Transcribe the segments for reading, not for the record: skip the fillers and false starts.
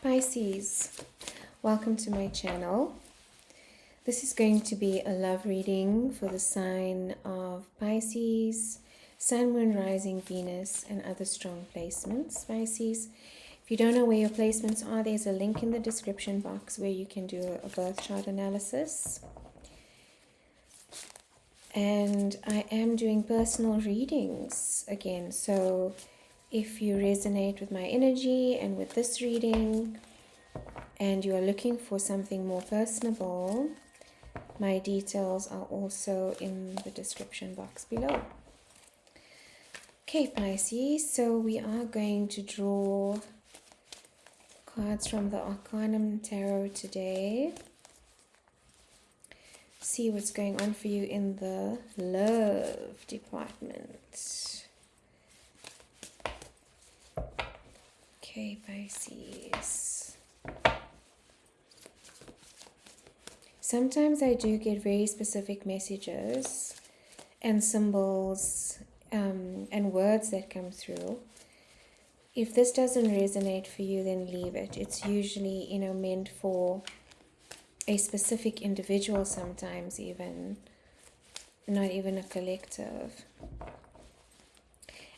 Pisces, welcome to my channel. This is going to be a love reading for the sign of Pisces, Sun, Moon, Rising, Venus, and other strong placements. Pisces, if you don't know where your placements are, there's a link in the description box where you can do a birth chart analysis. And I am doing personal readings again, so if you resonate with my energy and with this reading and you are looking for something more personable, my details are also in the description box below. Okay, Pisces, so we are going to draw cards from the Arcanum Tarot today. See what's going on for you in the love department. Okay, Pisces. Sometimes I do get very specific messages and symbols and words that come through. If this doesn't resonate for you, then leave it. It's usually, meant for a specific individual sometimes even, not even a collective.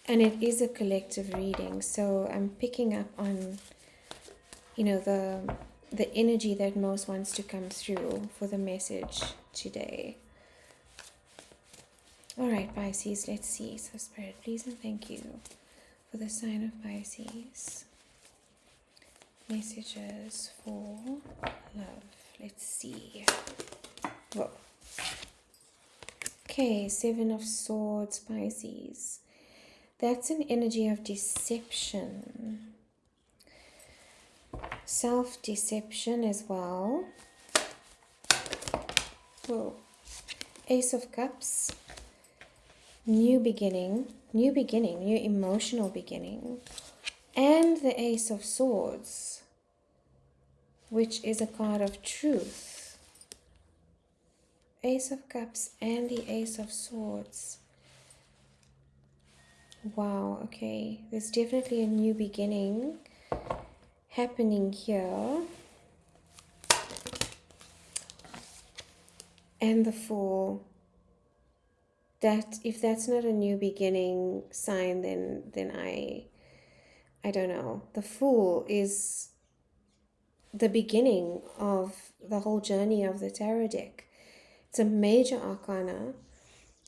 And it is a collective reading, so I'm picking up on, the energy that most wants to come through for the message today. All right, Pisces, let's see. So Spirit, please and thank you for the sign of Pisces. Messages for love. Let's see. Whoa. Okay, Seven of Swords, Pisces. That's an energy of deception. Self-deception as well. Whoa. Ace of Cups. New beginning, new emotional beginning. And the Ace of Swords, which is a card of truth. Ace of Cups and the Ace of Swords. Wow, okay. There's definitely a new beginning happening here. And the Fool. That if that's not a new beginning sign, then I don't know. The Fool is the beginning of the whole journey of the tarot deck. It's a major arcana.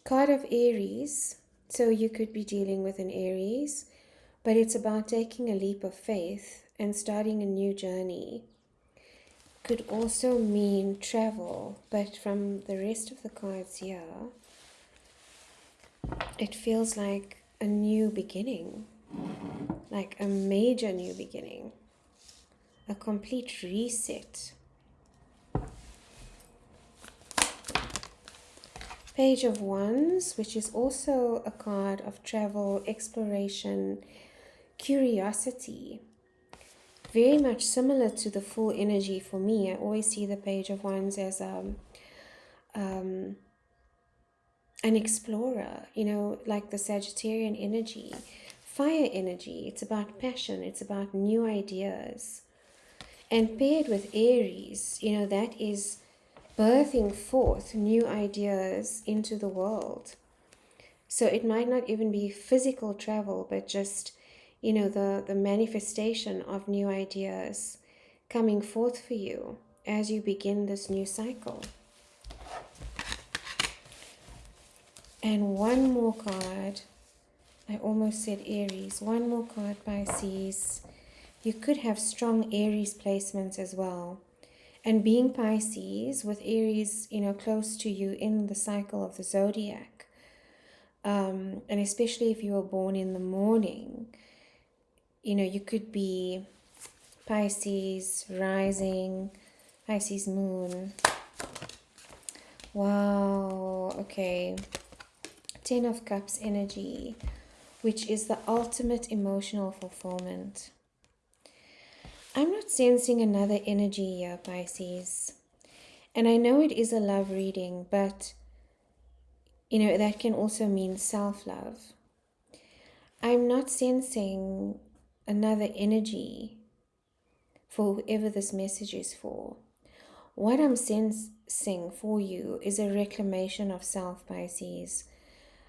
Card of Aries. So you could be dealing with an Aries, but it's about taking a leap of faith and starting a new journey. Could also mean travel, but from the rest of the cards here, it feels like a new beginning, like a major new beginning, a complete reset. Page of Wands, which is also a card of travel, exploration, curiosity. Very much similar to the Fool energy for me. I always see the Page of Wands as an explorer, like the Sagittarian energy, fire energy. It's about passion. It's about new ideas. And paired with Aries, that is birthing forth new ideas into the world. So it might not even be physical travel, but just, the manifestation of new ideas coming forth for you as you begin this new cycle. And one more card. I almost said Aries. One more card, Pisces. You could have strong Aries placements as well. And being Pisces, with Aries, close to you in the cycle of the zodiac, and especially if you were born in the morning, you could be Pisces rising, Pisces moon. Wow, okay. 10 of Cups energy, which is the ultimate emotional fulfillment. I'm not sensing another energy here, Pisces. And I know it is a love reading, but, that can also mean self-love. I'm not sensing another energy for whoever this message is for. What I'm sensing for you is a reclamation of self, Pisces.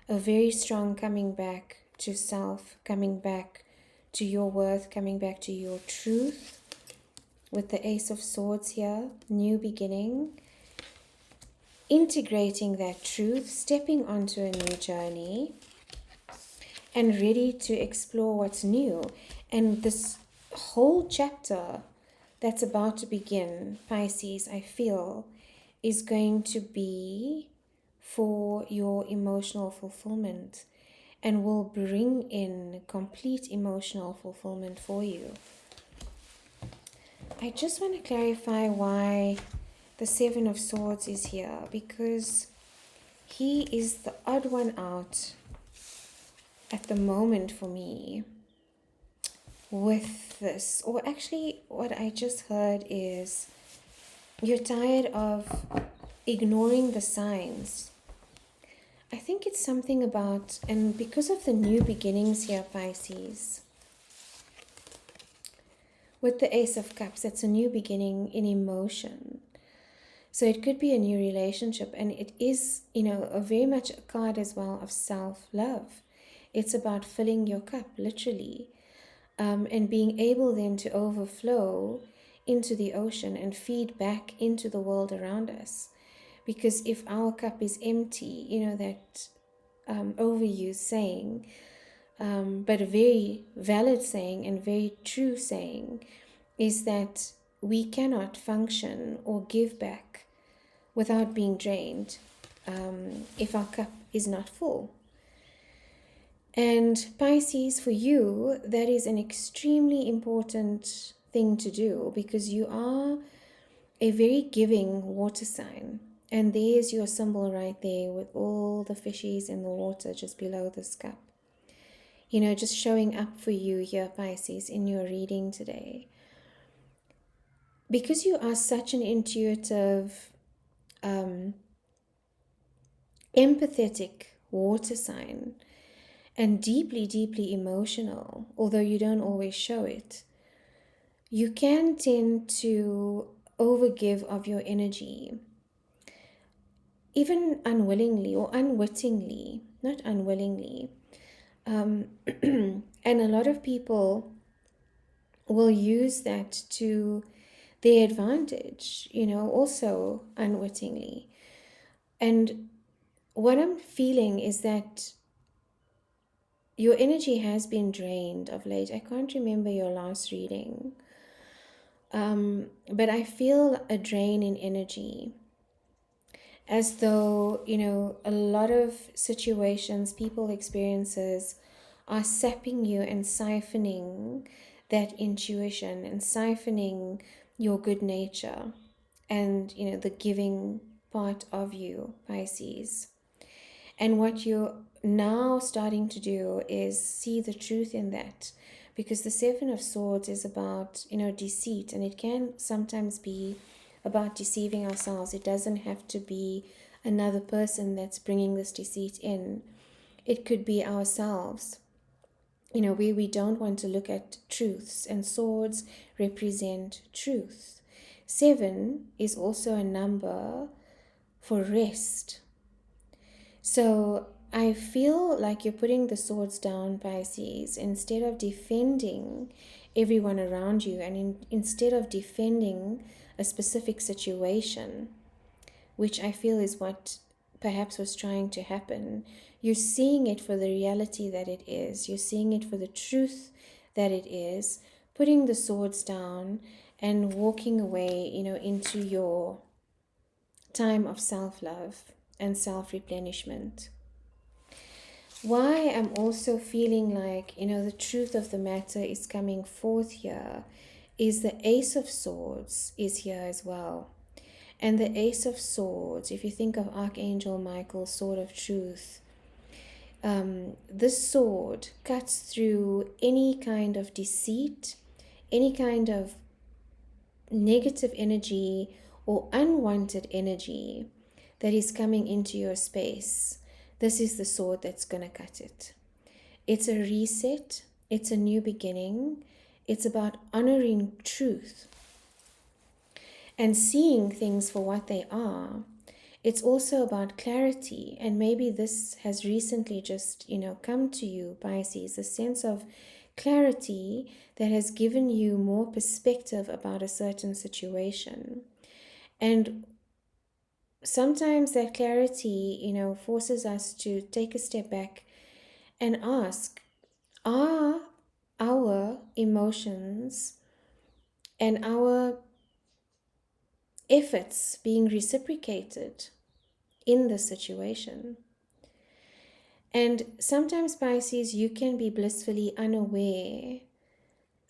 A very strong coming back to self, coming back to your worth, coming back to your truth. With the Ace of Swords here, new beginning. Integrating that truth, stepping onto a new journey, and ready to explore what's new. And this whole chapter that's about to begin, Pisces, I feel, is going to be for your emotional fulfillment and will bring in complete emotional fulfillment for you. I just want to clarify why the Seven of Swords is here, because he is the odd one out at the moment for me with this. Or actually, what I just heard is you're tired of ignoring the signs. I think it's something about, and because of the new beginnings here, Pisces, with the Ace of Cups, it's a new beginning in emotion. So it could be a new relationship, and it is, a very much a card as well of self-love. It's about filling your cup, literally, and being able then to overflow into the ocean and feed back into the world around us. Because if our cup is empty, that overused saying, but a very valid saying and very true saying, is that we cannot function or give back without being drained if our cup is not full. And Pisces, for you, that is an extremely important thing to do, because you are a very giving water sign. And there's your symbol right there with all the fishies in the water just below this cup. Just showing up for you here, Pisces, in your reading today. Because you are such an intuitive, empathetic water sign, and deeply, deeply emotional, although you don't always show it, you can tend to overgive of your energy, even unwillingly or unwittingly, not unwillingly. And a lot of people will use that to their advantage, also unwittingly. And what I'm feeling is that your energy has been drained of late. I can't remember your last reading. But I feel a drain in energy. As though, a lot of situations, people, experiences are sapping you and siphoning that intuition and siphoning your good nature and, the giving part of you, Pisces. And what you're now starting to do is see the truth in that, because the Seven of Swords is about, deceit, and it can sometimes be about deceiving ourselves. It doesn't have to be another person that's bringing this deceit in. It could be ourselves, where we don't want to look at truths, and swords represent truth. 7 is also a number for rest. So I feel like you're putting the swords down, Pisces, instead of defending everyone around you, and instead of defending a specific situation, which I feel is what perhaps was trying to happen. You're seeing it for the reality that it is. You're seeing it for the truth that it is, putting the swords down and walking away, into your time of self-love and self-replenishment. Why I'm also feeling like, the truth of the matter is coming forth here is the Ace of Swords is here as well. And the Ace of Swords, if you think of Archangel Michael's sword of truth, this sword cuts through any kind of deceit, any kind of negative energy or unwanted energy that is coming into your space. This is the sword that's going to cut it. It's a reset. It's a new beginning. It's about honoring truth and seeing things for what they are. It's also about clarity, and maybe this has recently just, come to you, Pisces, a sense of clarity that has given you more perspective about a certain situation. And sometimes that clarity, forces us to take a step back and ask, are our emotions and our efforts being reciprocated in the situation? And sometimes, Pisces, you can be blissfully unaware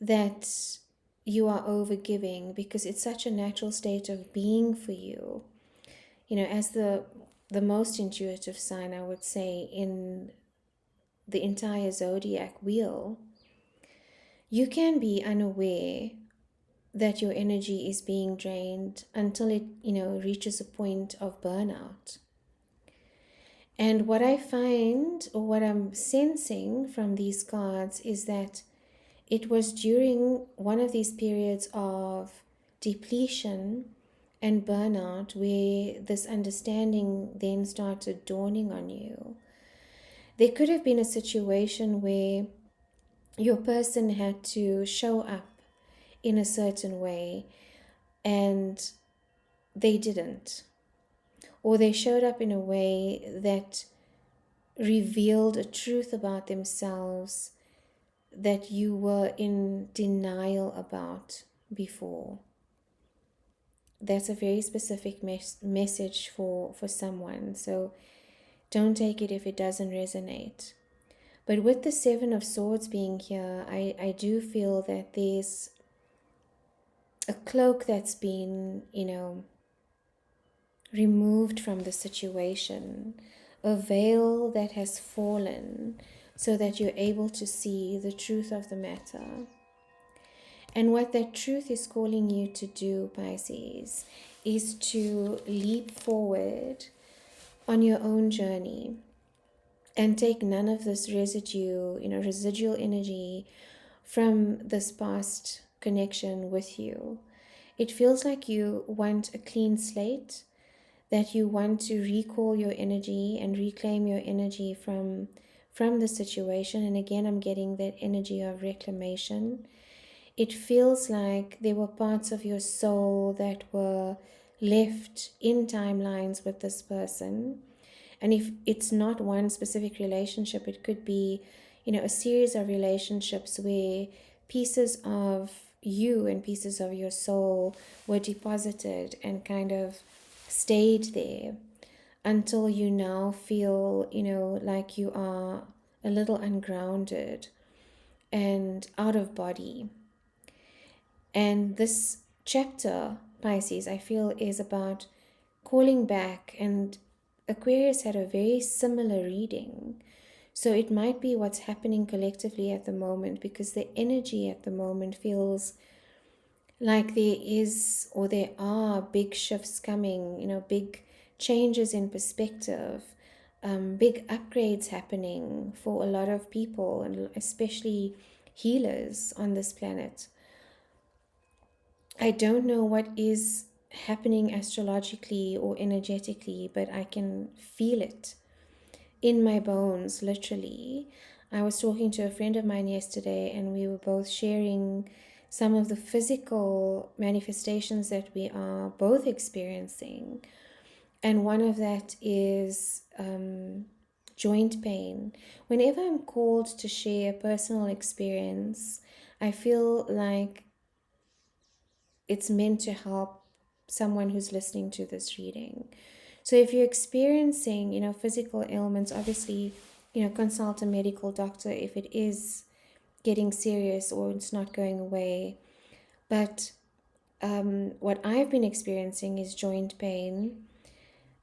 that you are overgiving because it's such a natural state of being for you. As the most intuitive sign, I would say, in the entire zodiac wheel, you can be unaware that your energy is being drained until it, reaches a point of burnout. And what I find, or what I'm sensing from these cards, is that it was during one of these periods of depletion and burnout where this understanding then started dawning on you. There could have been a situation where your person had to show up in a certain way and they didn't. Or they showed up in a way that revealed a truth about themselves that you were in denial about before. That's a very specific message for someone. So don't take it if it doesn't resonate. But with the Seven of Swords being here, I do feel that there's a cloak that's been, removed from the situation, a veil that has fallen so that you're able to see the truth of the matter. And what that truth is calling you to do, Pisces, is to leap forward on your own journey and take none of this residual energy from this past connection with you. It feels like you want a clean slate, that you want to recall your energy and reclaim your energy from the situation. And again, I'm getting that energy of reclamation. It feels like there were parts of your soul that were left in timelines with this person. And if it's not one specific relationship, it could be, a series of relationships where pieces of you and pieces of your soul were deposited and kind of stayed there until you now feel, like you are a little ungrounded and out of body. And this chapter, Pisces, I feel is about calling back, and Aquarius had a very similar reading. So it might be what's happening collectively at the moment, because the energy at the moment feels like there is, or there are big shifts coming, big changes in perspective, big upgrades happening for a lot of people, and especially healers on this planet. I don't know what is happening astrologically or energetically, but I can feel it in my bones, literally. I was talking to a friend of mine yesterday, and we were both sharing some of the physical manifestations that we are both experiencing. And one of that is joint pain. Whenever I'm called to share a personal experience, I feel like it's meant to help someone who's listening to this reading. So if you're experiencing, physical ailments, obviously, consult a medical doctor if it is getting serious or it's not going away. But what I've been experiencing is joint pain,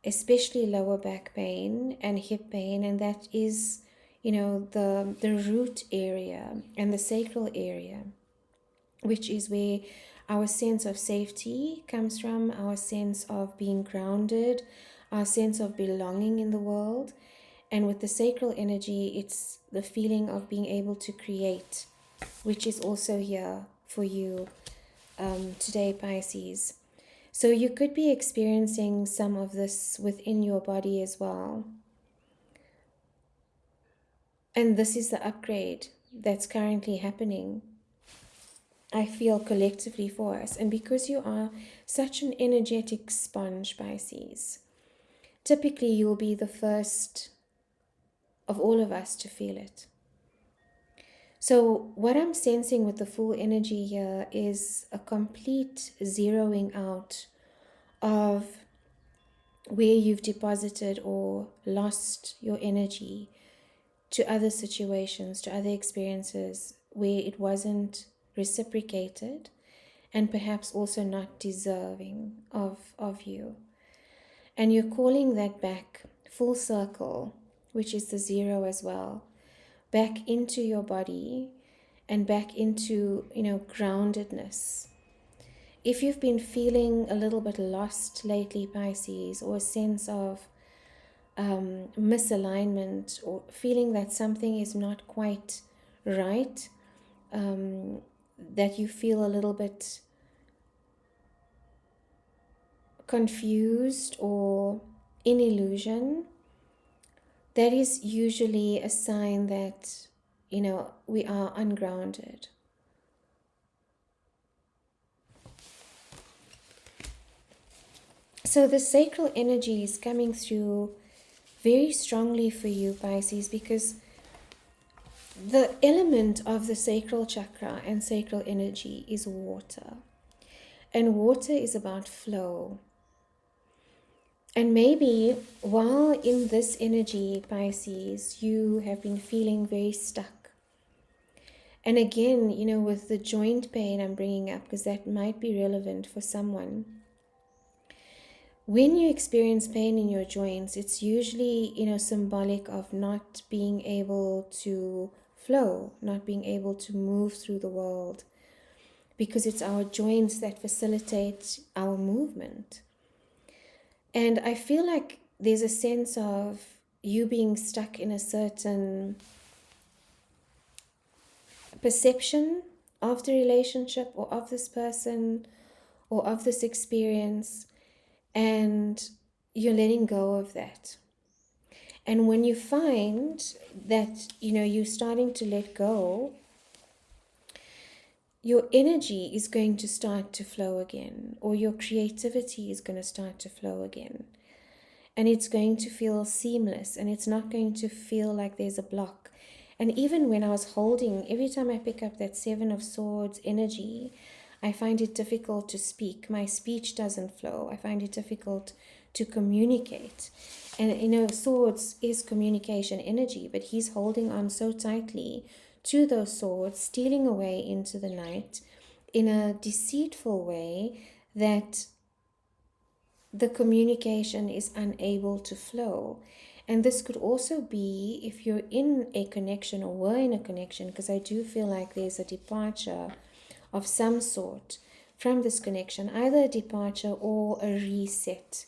especially lower back pain and hip pain, and that is, the root area and the sacral area, which is where our sense of safety comes from, our sense of being grounded, our sense of belonging in the world. And with the sacral energy, it's the feeling of being able to create, which is also here for you today, Pisces. So you could be experiencing some of this within your body as well. And this is the upgrade that's currently happening, I feel, collectively for us. And because you are such an energetic sponge, Pisces, typically you'll be the first of all of us to feel it. So what I'm sensing with the full energy here is a complete zeroing out of where you've deposited or lost your energy to other situations, to other experiences where it wasn't reciprocated and perhaps also not deserving of you. And you're calling that back full circle, which is the zero as well, back into your body and back into, groundedness. If you've been feeling a little bit lost lately, Pisces, or a sense of misalignment, or feeling that something is not quite right, that you feel a little bit confused or in illusion, that is usually a sign that, we are ungrounded. So the sacral energy is coming through very strongly for you, Pisces, because the element of the sacral chakra and sacral energy is water. And water is about flow. And maybe while in this energy, Pisces, you have been feeling very stuck. And again, with the joint pain I'm bringing up, because that might be relevant for someone. When you experience pain in your joints, it's usually, symbolic of not being able to flow, not being able to move through the world, because it's our joints that facilitate our movement. And I feel like there's a sense of you being stuck in a certain perception of the relationship or of this person or of this experience, and you're letting go of that. And when you find that, you're starting to let go, your energy is going to start to flow again, or your creativity is going to start to flow again. And it's going to feel seamless, and it's not going to feel like there's a block. And even when I was holding, every time I pick up that Seven of Swords energy, I find it difficult to speak. My speech doesn't flow. I find it difficult to communicate. And swords is communication energy, but he's holding on so tightly to those swords, stealing away into the night in a deceitful way that the communication is unable to flow. And this could also be if you're in a connection or were in a connection, because I do feel like there's a departure of some sort from this connection, either a departure or a reset.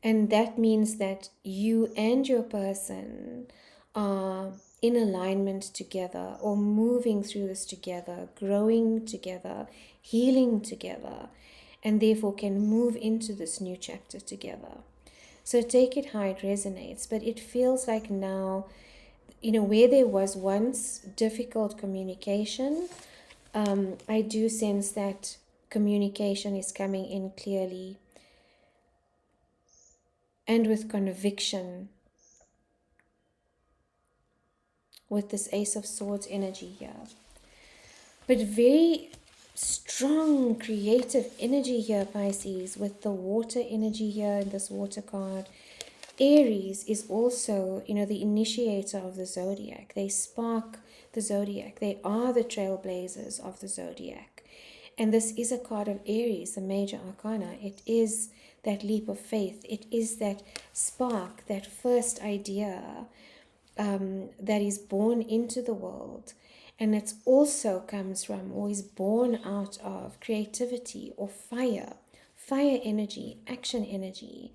And that means that you and your person are in alignment together, or moving through this together, growing together, healing together, and therefore can move into this new chapter together. So take it how it resonates, but it feels like now, where there was once difficult communication, I do sense that communication is coming in clearly and with conviction, with this Ace of Swords energy here. But very strong creative energy here, Pisces, with the water energy here in this water card. Aries is also, the initiator of the zodiac. They spark the zodiac. They are the trailblazers of the zodiac. And this is a card of Aries, the major arcana. It is that leap of faith. It is that spark, that first idea that is born into the world. And it also comes from, or is born out of, creativity or fire energy, action energy.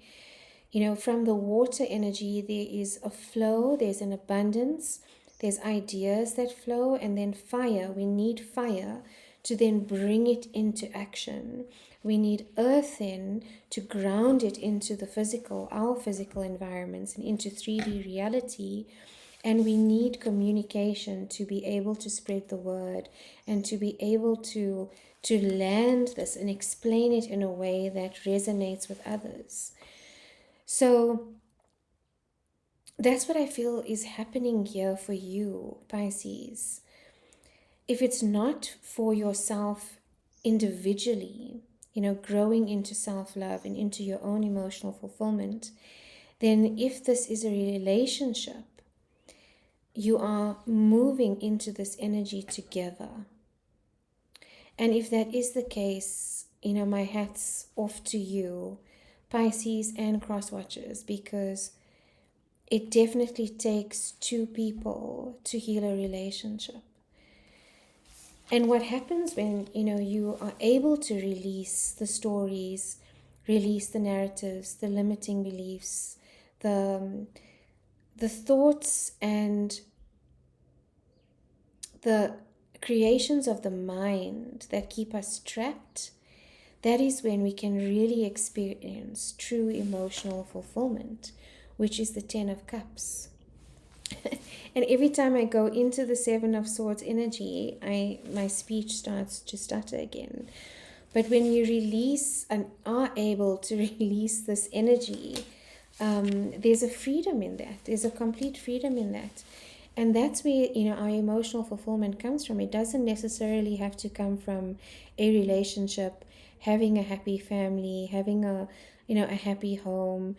From the water energy, there is a flow, there's an abundance, there's ideas that flow, and then fire. We need fire to then bring it into action. We need earth then to ground it into the physical, our physical environments, and into 3D reality. And we need communication to be able to spread the word and to be able to land this and explain it in a way that resonates with others. So that's what I feel is happening here for you, Pisces. If it's not for yourself individually, growing into self-love and into your own emotional fulfillment, then if this is a relationship, you are moving into this energy together. And if that is the case, my hat's off to you, Pisces and cross watchers, because it definitely takes two people to heal a relationship. And what happens when, you are able to release the stories, release the narratives, the limiting beliefs, the thoughts and the creations of the mind that keep us trapped, that is when we can really experience true emotional fulfillment, which is the 10 of Cups. And every time I go into the 7 of Swords energy, my speech starts to stutter again. But when you release and are able to release this energy, there's a freedom in that. There's a complete freedom in that. And that's where, our emotional fulfillment comes from. It doesn't necessarily have to come from a relationship, having a happy family, having a happy home.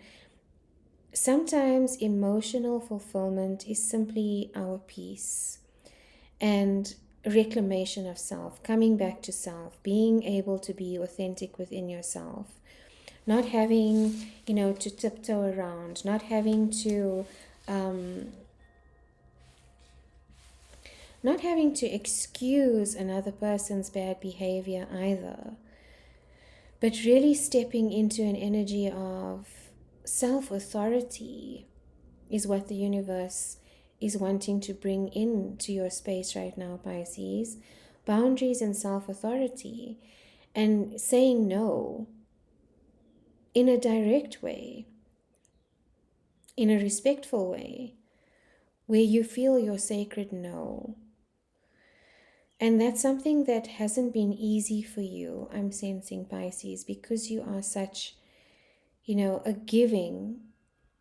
Sometimes emotional fulfillment is simply our peace and reclamation of self, coming back to self, being able to be authentic within yourself, not having, to tiptoe around, not having to excuse another person's bad behavior either, but really stepping into an energy of self-authority is what the universe is wanting to bring into your space right now, Pisces. Boundaries and self-authority, and saying no in a direct way, in a respectful way, where you feel your sacred no. And that's something that hasn't been easy for you, I'm sensing, Pisces, because you are such, a giving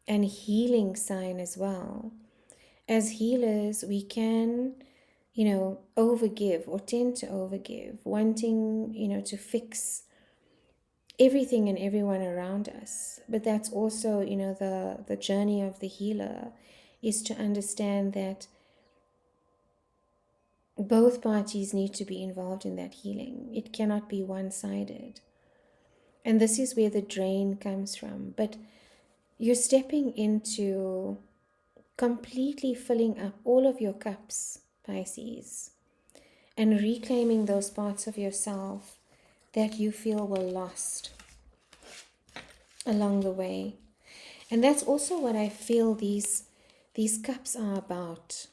and healing sign as well. As healers, we can, overgive or tend to overgive, wanting, to fix everything and everyone around us. But that's also, the journey of the healer is to understand that both parties need to be involved in that healing. It cannot be one-sided. And this is where the drain comes from. But you're stepping into completely filling up all of your cups, Pisces, and reclaiming those parts of yourself that you feel were lost along the way. And that's also what I feel these cups are about.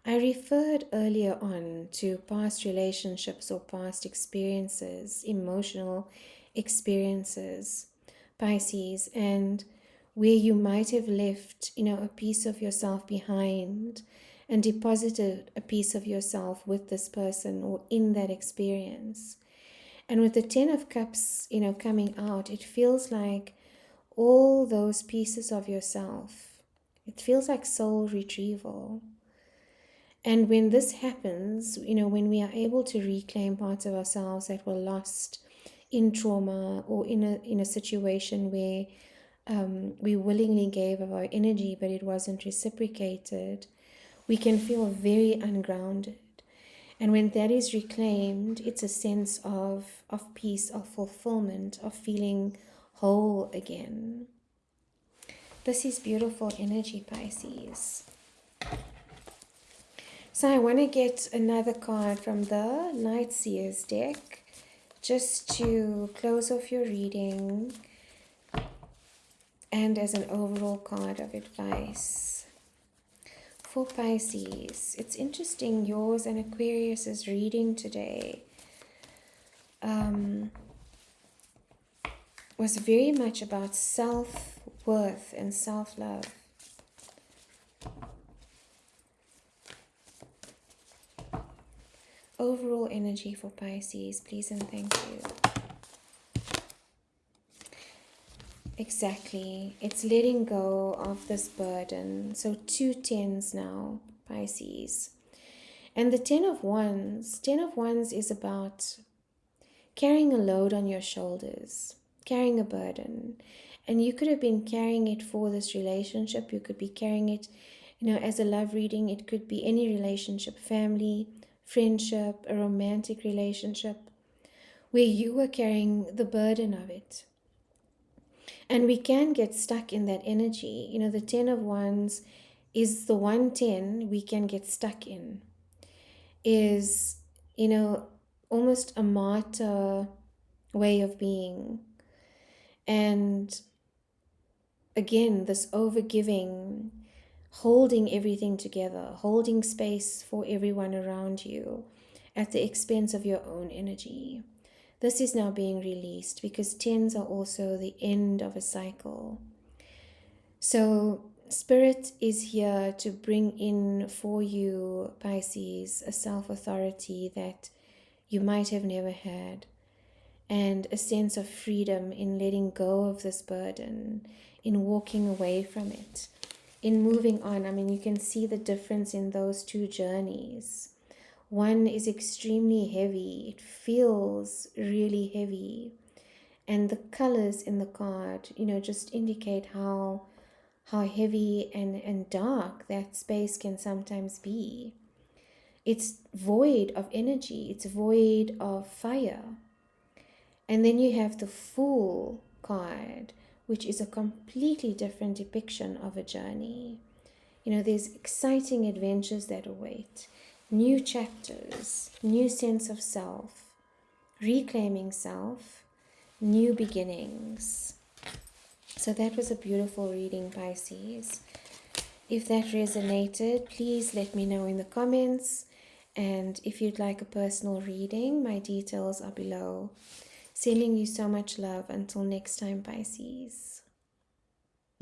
I referred earlier on to past relationships or past experiences, emotional experiences, Pisces, and where you might have left, a piece of yourself behind and deposited a piece of yourself with this person or in that experience. And with the 10 of Cups, coming out, it feels like all those pieces of yourself, it feels like soul retrieval. And when this happens, when we are able to reclaim parts of ourselves that were lost in trauma or in a situation where we willingly gave of our energy, but it wasn't reciprocated, we can feel very ungrounded. And when that is reclaimed, it's a sense of peace, of fulfillment, of feeling whole again. This is beautiful energy, Pisces. So I want to get another card from the Light Seers deck just to close off your reading and as an overall card of advice. For Pisces, it's interesting, yours and Aquarius's reading today was very much about self-worth and self-love. Overall energy for Pisces, please and thank you. Exactly. It's letting go of this burden. So 2 tens now, Pisces. And the 10 of Wands is about carrying a load on your shoulders, carrying a burden. And you could have been carrying it for this relationship. You could be carrying it, as a love reading. It could be any relationship, family, friendship, a romantic relationship, where you were carrying the burden of it. And we can get stuck in that energy. The 10 of Wands is the 110 we can get stuck in. Is, almost a martyr way of being. And again, this overgiving, holding everything together, holding space for everyone around you at the expense of your own energy. This is now being released because 10s are also the end of a cycle. So Spirit is here to bring in for you, Pisces, a self-authority that you might have never had, and a sense of freedom in letting go of this burden, in walking away from it, in moving on. I mean, you can see the difference in those 2 journeys. One is extremely heavy. It feels really heavy. And the colors in the card, just indicate how heavy and dark that space can sometimes be. It's void of energy. It's void of fire. And then you have the Fool card, which is a completely different depiction of a journey. There's exciting adventures that await, new chapters, new sense of self, reclaiming self, new beginnings. So that was a beautiful reading, Pisces. If that resonated, please let me know in the comments. And if you'd like a personal reading, my details are below. Sending you so much love. Until next time, Pisces.